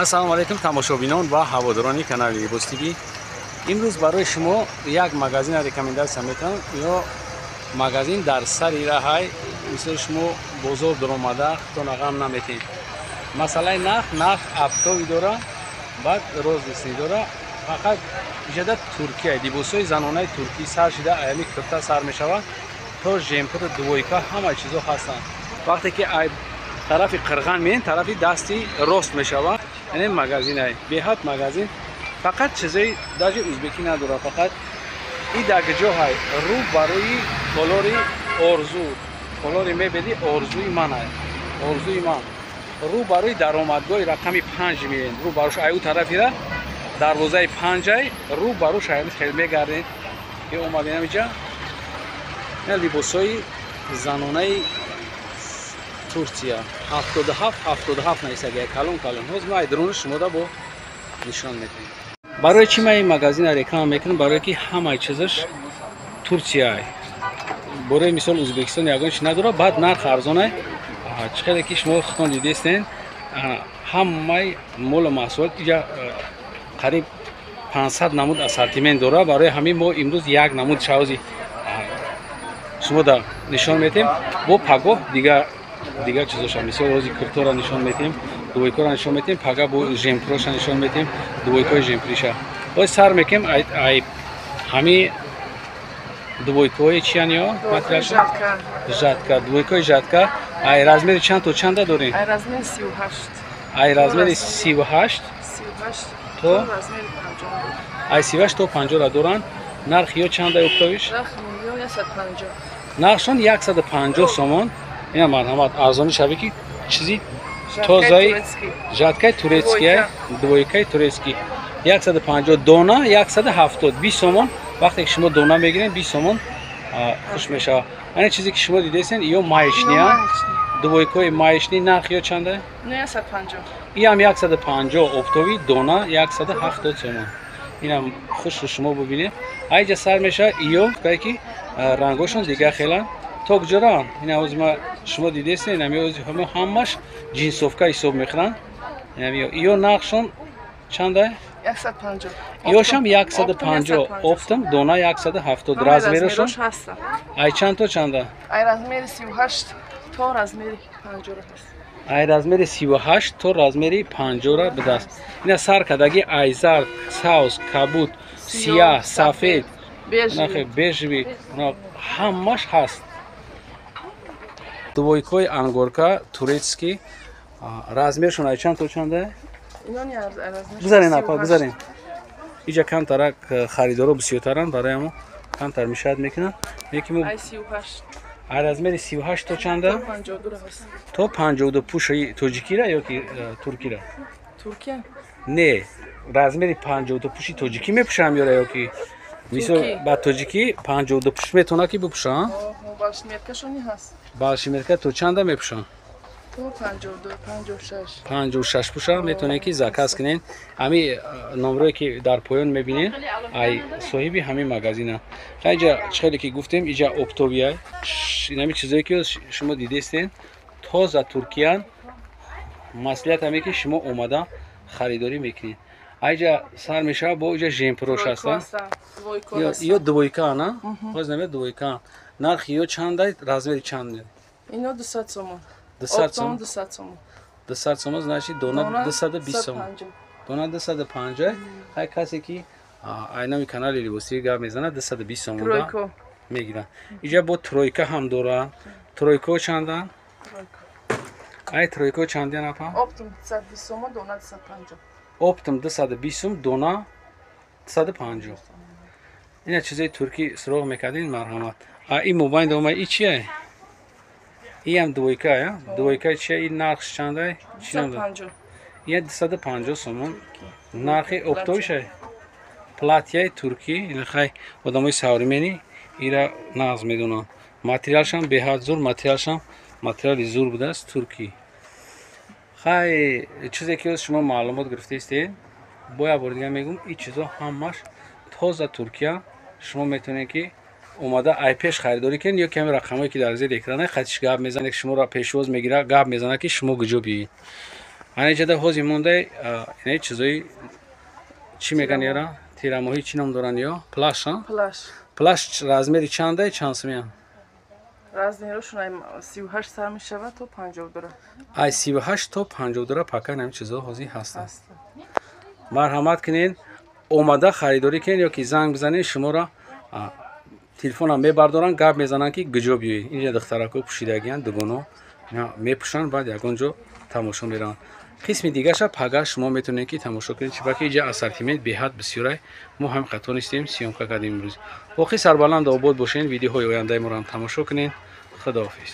ассалому алайкум тамошобинон ва ҳаводорони канали Libos TV. имрӯз барои шумо як магазин рекомендация мекунам. ё магазин дар сари раҳай, мисли шумо бозор даромада худтона ғам наметед. Масъалаи нах аптови дора, баъд рознеси дора. фақат иҷада Туркия либосои занонаи туркӣ сар шида аями курта сар мешавад то жемпур двойка ҳама чизо ҳастанд. вақте ки тарафи қирған мен тарафи дасти рост мешавад. яъне магазинай беҳад магазин фақат чизои даже узбекӣ надора. фақат и дагҷоҳай рӯ барои колори орзу колори мебеди орзуи манай орзуи ман рӯ барои даромадгоҳи рақами 5 меен рӯ барош аю тарафира дарвозаи 5-ай рӯ барош аями хел мегардед. ё омадем инҷа либосои занонаи Турция 77 наисаги калон ҳоз ма айдрони шумода бо нишон метавонем. барои чӣ ма ин магазина реклама мекунам? барое ки ҳамаи чизаш Турция. бораи мисол Узбекистон ягон чи надора, баъд нарх арзонай. чӣ қадар ки шумо худтон дидестен ҳамаи молу маҳсулот иҷа қариб 500 намуд ассортимент дора. барои ҳамин мо имрӯз як намуд шавзи шумода нишон метем. бо пагоҳ дигар чизоша мисол рози куртора нишон метем, двойкора нишон метем, пага бо жемпуроша нишон метем, двойкои жемпуриша ой сар мекем. ай ҳами двойкои чиян ё материалша жатка двойкои жатка ай размери чанд то чанда дорем? ай размери 38. ай размери 38 то ай 38 то 50 доранд. нарх ё чанда октовиш? нархшон 150 сомон. ина марҳамат арзони шави ки чизи тозаи жаткаи турецкия двойкаи турецкӣ 150 дона 170 20 сомон. вақте ки шумо дона мегиред 20 сомон хуш мешавад. ана чизе ки шумо дидесен ё маишния двойкои маишни нарх ё чанда? 150. иам 150 оптови дона 170 сомон. инам хуш шумо бубинед. айҷа сар мешавад ё кае ки рангошон дигар хелан тогҷора. ина озма шумо дидесен инам ҳамаш ҷинсовка ҳисоб мехӯранд. инам ё нархшон чанда? 150. ёшам 150 оптом дона 170 размерашон ай чанд то чанда? ай размери 38 то размери 50 ҳаст. ай размери 38 то размери 50 бидаст. ина сар кадаги айзар саус кабут сияҳ сафед бежви ҳамаш ҳаст. двойкои ангорка турецкий размершон ай чанд то чанда? гузарен апа гузарен. иҷа камтарак харидоро бисёртаранд. бароямо камтар мешаҳад мекунам. ай 38. ай размери 38 то чанда? то 52 ҳаст. то 52 пушаи тоҷикира ё ки туркира? туркия не размери 52 пуши тоҷикӣ мепушам ёра ё ки мисол ба тоҷикӣ 52 пуш метавона ки бипушам? балшиметкашони ҳаст. балшиметка то чанда мепушам? то 52 56. 56 пуша метавонед ки заказ кунед. ҳами номрое ки дар поён мебинед ай соҳиби ҳамин магазина. ҳайҷа чӣ хеле ки гуфтем иҷа оптовия инами чизое ки шумо дидестен тоза туркиян. маслиҳат ҳаме ки шумо омада харидорӣ мекунед. айҷа сар мешавад бо иҷа жемпурош ҳастанд ё двойка ана ҳоз намед двойка. нархи ё чандай размери чанд? ино 200 сомон. 200 сомон. 200 сомон. 200 сомон значит дона 220 сомон. дона 250. ҳай касе ки айнами канали Libos TV гап мезанад 220 сомон тройко мегиранд. иҷа бо тройка ҳам дора. тройко чанда? ай тройко чанда напа? оптом 220 сомон дона 250. оптом 220 сом дона 250. ина чизои туркӣ суроғ мекардин марҳамат. ин мобайн дома и чия? иам двойка я двойка чия? ин нархш чанда? 250. ин 250 сомон. нархи оптовиша платяи туркӣ. ина хай одамои савримени ира нағз медонанд. материалшам беҳад зур материалшам материали зур будааст туркӣ. хай чизе ки шумо маълумот гирифтаистед бо як бор дигар мегӯм ин чизо ҳамаш тоза туркия. шумо метавонед ки омада ай пеш харидорӣ кунед ё каме рақамое ки дар зери экрана хатиш гап мезанед шуморо пешвоз мегирад гап мезанад ки шумо куҷо биёед. ҳанҷада ҳози монда ин чизои чӣ меган яра тирамоҳӣ чӣ ном доранд ё плаш Плаш. плаш размери чанда чанд сумян Размерушон ай 38 сар мешавад то 52. ай 38 то 52 пакка ҳам чизо ҳозир ҳастанд. Аст. марҳамат кунед омада харидорӣ кунед ёки занг бизанед шуморо телефонам мебардоранд гап мезананд ки куҷо биёед инҷа духтарако пӯшидагиянд дугоно мепӯшанд баъд ягон ҷо тамошо мераванд. қисми дигаша пага шумо метавонед ки тамошо кунед чунки инҷа ассортимент беҳад бисёрай мо ҳам қатонистем сиёмка кардем имрӯз. боқӣ сарбаланду обод бошед видеоҳои ояндаи моро ҳам тамошо кунед. худоҳофиз.